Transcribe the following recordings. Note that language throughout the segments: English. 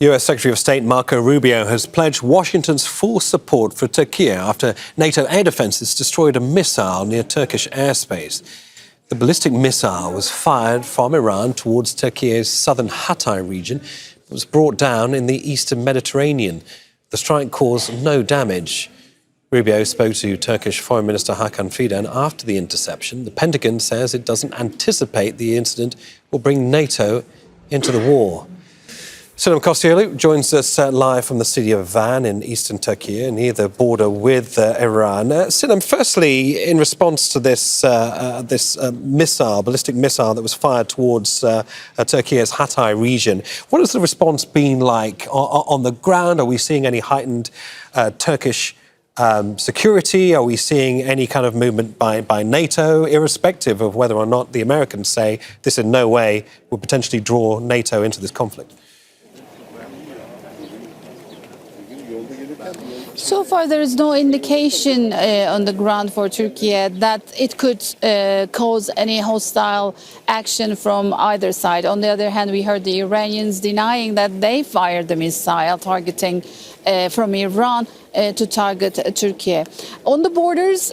US Secretary of State Marco Rubio has pledged Washington's full support for Turkey after NATO air defences destroyed a missile near Turkish airspace. The ballistic missile was fired from Iran towards Turkey's southern Hatay region, but was brought down in the eastern Mediterranean. The strike caused no damage. Rubio spoke to Turkish Foreign Minister Hakan Fidan after the interception. The Pentagon says it doesn't anticipate the incident will bring NATO into the war. Sinem Koseoglu joins us live from the city of Van in eastern Turkey, near the border with Iran. Sinem, firstly, in response to this ballistic missile that was fired towards Turkey's Hatay region, what has the response been like on the ground? Are we seeing any heightened Turkish security? Are we seeing any kind of movement by NATO, irrespective of whether or not the Americans say this in no way would potentially draw NATO into this conflict? So far, there is no indication on the ground for Turkey that it could cause any hostile action from either side. On the other hand, we heard the Iranians denying that they fired the missile targeting from Iran to target Turkey. On the borders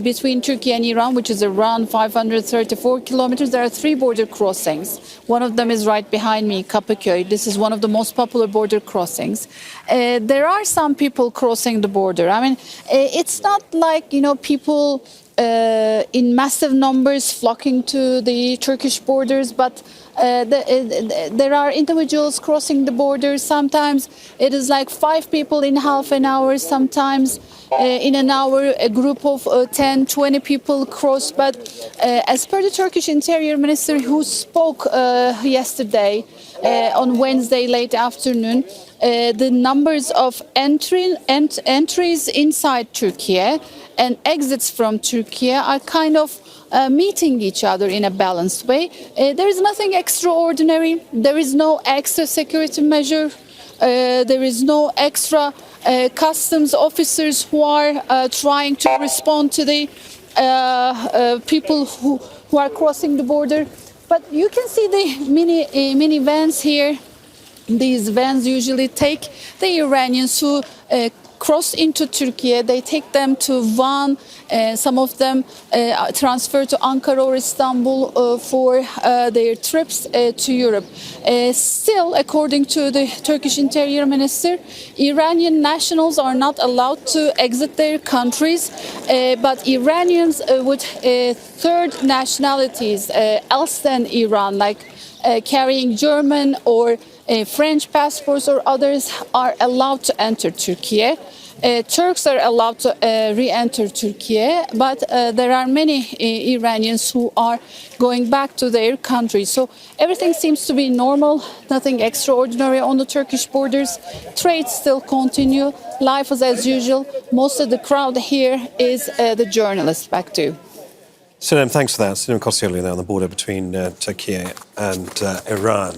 between Turkey and Iran, which is around 534 kilometers, there are 3 border crossings. One of them is right behind me, Kapıköy. This is one of the most popular border crossings. There are some people crossing the border. I mean, it's not like, people in massive numbers flocking to the Turkish borders, but there are individuals crossing the border. Sometimes it is like 5 people in half an hour. Sometimes in an hour, a group of 10, 20 people cross. But as per the Turkish Interior Minister who spoke yesterday on Wednesday late afternoon, the numbers of entries inside Turkey and exits from Turkey are kind of meeting each other in a balanced way. There is nothing extraordinary. There is no extra security measure. There is no extra customs officers who are trying to respond to the people who are crossing the border. But you can see the mini vans here. These vans usually take the Iranians who cross into Turkey. They take them to Van. Some of them transfer to Ankara or Istanbul for their trips to Europe. Still, according to the Turkish Interior Minister, Iranian nationals are not allowed to exit their countries, but Iranians with third nationalities else than Iran, like carrying German or French passports or others, are allowed to enter Turkey. Turks are allowed to re-enter Turkey, but there are many Iranians who are going back to their country. So everything seems to be normal, nothing extraordinary on the Turkish borders. Trade still continue, life is as usual. Most of the crowd here is the journalists. Back to you. Sinem, thanks for that. Sinem Koseoglu there on the border between Turkey and Iran.